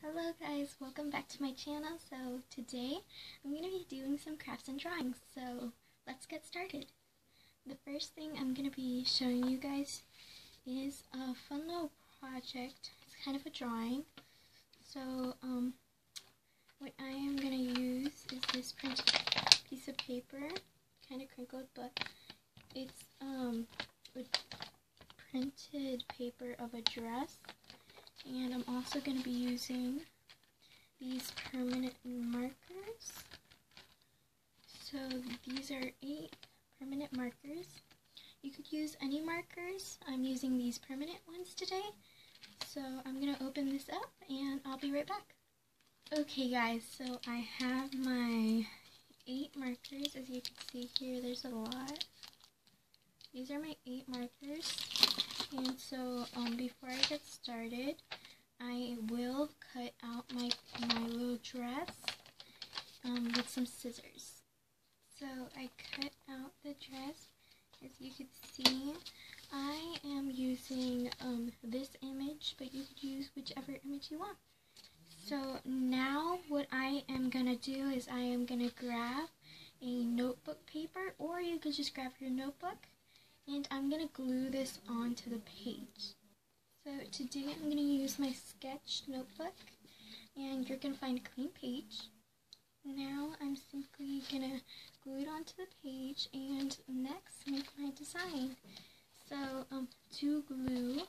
Hello guys, welcome back to my channel. So today I'm going to be doing some crafts and drawings, so let's get started. The first thing I'm going to be showing you guys is a fun little project. It's kind of a drawing. So what I am going to use is this printed piece of paper, kind of crinkled, but it's with printed paper of a dress. And I'm also going to be using these permanent markers. So these are 8 permanent markers. You could use any markers. I'm using these permanent ones today. So I'm going to open this up and I'll be right back. Okay guys, so I have my 8 markers. As you can see here, there's a lot. These are my 8 markers. And so before I get started, I will cut out my little dress with some scissors. So I cut out the dress. As you can see, I am using this image, but you could use whichever image you want. So now what I am going to do is I am going to grab a notebook paper, or you could just grab your notebook. And I'm going to glue this onto the page. So today I'm going to use my sketch notebook, and you're going to find a clean page. Now I'm simply going to glue it onto the page and next make my design. So to glue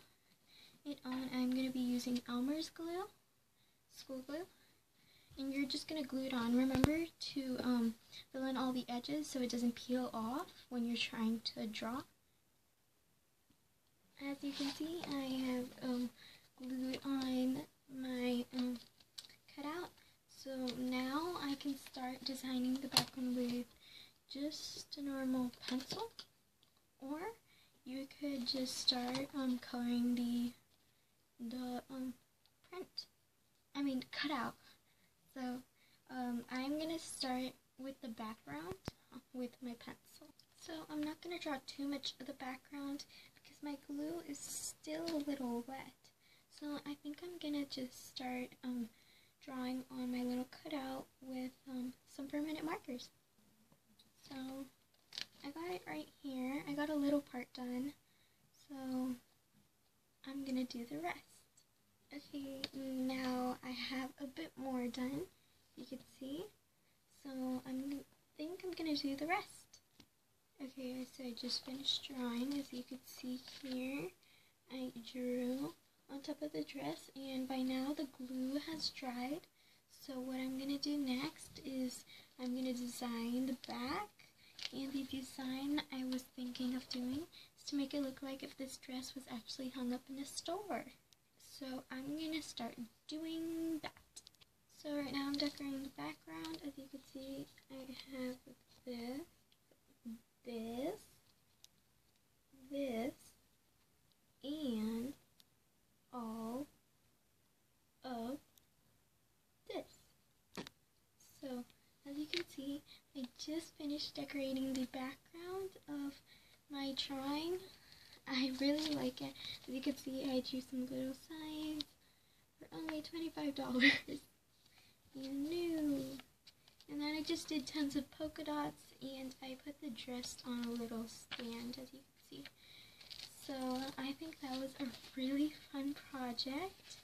it on, I'm going to be using Elmer's glue, school glue. And you're just going to glue it on. Remember to fill in all the edges so it doesn't peel off when you're trying to draw. As you can see, I have glued on my cutout. So now I can start designing the background with just a normal pencil, or you could just start coloring the cutout. So I'm gonna start with the background with my pencil. So I'm not gonna draw too much of the background because my glue is still a little wet. So I think I'm gonna just start drawing on my little cutout with some permanent markers. So I got it right here. I got a little part done. So I'm gonna do the rest. Okay, now I have a bit more done. You can see. So I think I'm gonna do the rest. Okay, so I just finished drawing. As you can see here, I drew on top of the dress, and by now the glue has dried. So what I'm going to do next is I'm going to design the back, and the design I was thinking of doing is to make it look like if this dress was actually hung up in a store. So I'm going to start doing that. So right now I'm decorating the background. As you can see, I have this, and all of this. So as you can see, I just finished decorating the background of my drawing. I really like it. As you can see, I drew some little signs for only $25. You knew. And then I just did tons of polka dots, and I put the dress on a little stand, as you can see. So I think that was a really fun project,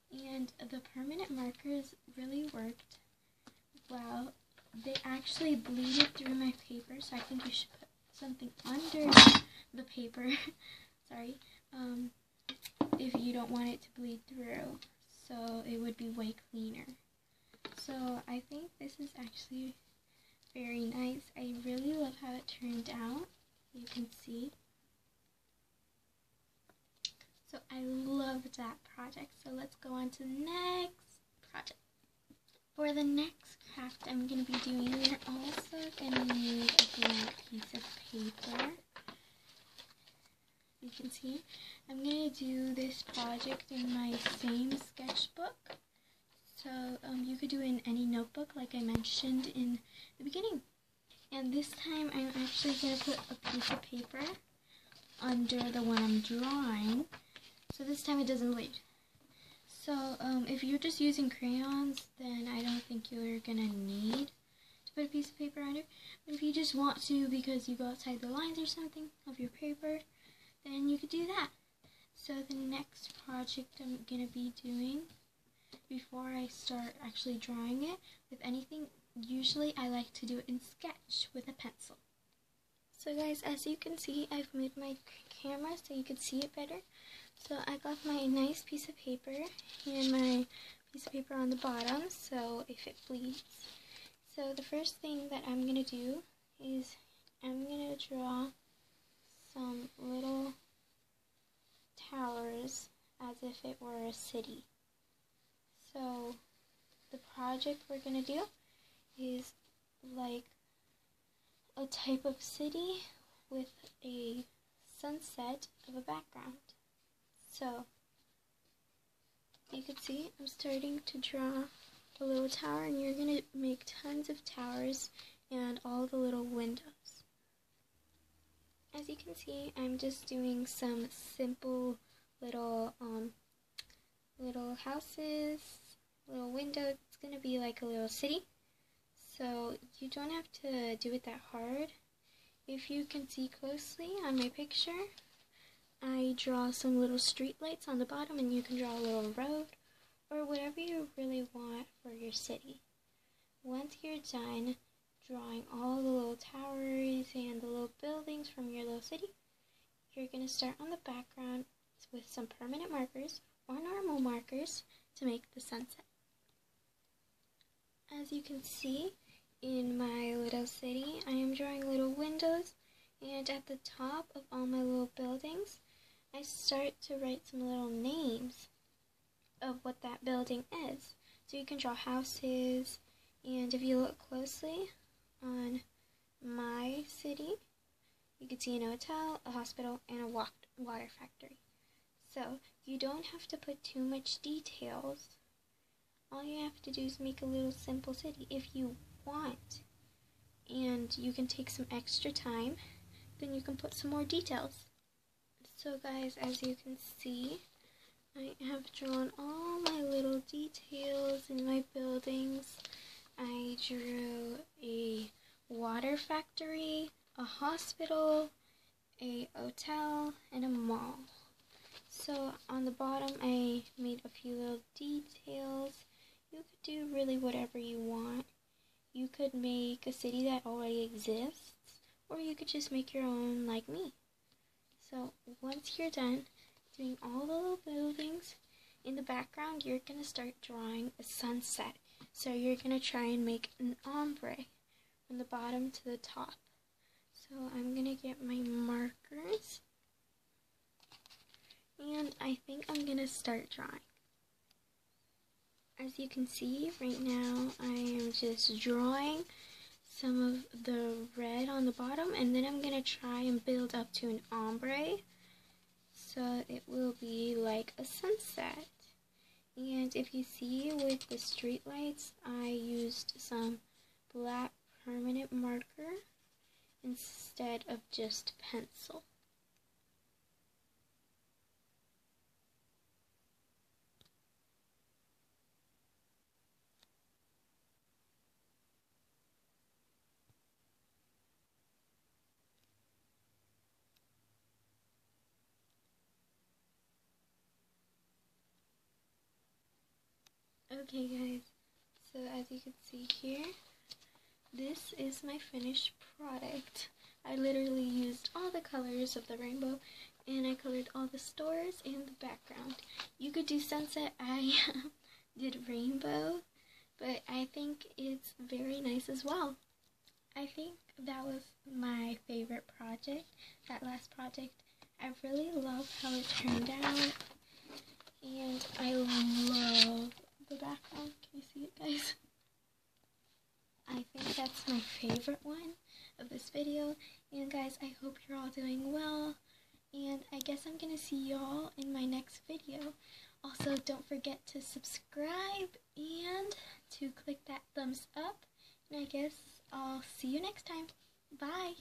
and the permanent markers really worked well. They actually bleeded through my paper, so I think you should put something under the paper, sorry, if you don't want it to bleed through, so it would be way cleaner. So I think this is actually very nice. I really love how it turned out. You can see. So I love that project. So let's go on to the next project. For the next craft I'm going to be doing, we're also going to need a blank piece of paper. You can see. I'm going to do this project in my same sketchbook. So you could do it in any notebook like I mentioned in the beginning. And this time I'm actually going to put a piece of paper under the one I'm drawing. So this time it doesn't bleed. So if you're just using crayons, then I don't think you're gonna need to put a piece of paper under. But if you just want to because you go outside the lines or something of your paper, then you could do that. So the next project I'm gonna be doing, before I start actually drawing it with anything, usually I like to do it in sketch with a pencil. So guys, as you can see, I've moved my camera so you can see it better. So I got my nice piece of paper and my piece of paper on the bottom, so if it bleeds. So the first thing that I'm going to do is I'm going to draw some little towers as if it were a city. So the project we're going to do is like a type of city with a sunset of a background. So you can see I'm starting to draw a little tower, and you're going to make tons of towers and all the little windows. As you can see, I'm just doing some simple little houses, little windows. It's going to be like a little city. So you don't have to do it that hard. If you can see closely on my picture, I draw some little street lights on the bottom, and you can draw a little road or whatever you really want for your city. Once you're done drawing all the little towers and the little buildings from your little city, you're going to start on the background with some permanent markers or normal markers to make the sunset. As you can see, in my little city, I am drawing little windows, and at the top of all my little buildings, I start to write some little names of what that building is. So you can draw houses, and if you look closely on my city, you can see an hotel, a hospital, and a water factory. So you don't have to put too much details. All you have to do is make a little simple city if you want. And you can take some extra time, then you can put some more details. So guys, as you can see, I have drawn all my little details in my buildings. I drew a water factory, a hospital, a hotel, and a mall. So on the bottom, I made a few little details. You could do really whatever you want. You could make a city that already exists, or you could just make your own like me. So once you're done doing all the little buildings, in the background you're going to start drawing a sunset. So you're going to try and make an ombre from the bottom to the top. So I'm going to get my markers, and I think I'm going to start drawing. As you can see right now, I am just drawing some of the red on the bottom, and then I'm going to try and build up to an ombre, so it will be like a sunset. And if you see with the street lights, I used some black permanent marker instead of just pencil. Okay guys, so as you can see here, this is my finished product. I literally used all the colors of the rainbow, and I colored all the stores and the background. You could do sunset, I did rainbow, but I think it's very nice as well. I think that was my favorite project, that last project. I really love how it turned out, and I love the background. Can you see it, guys? I think that's my favorite one of this video. And guys, I hope you're all doing well, and I guess I'm gonna see y'all in my next video. Also, don't forget to subscribe and to click that thumbs up, and I guess I'll see you next time. Bye!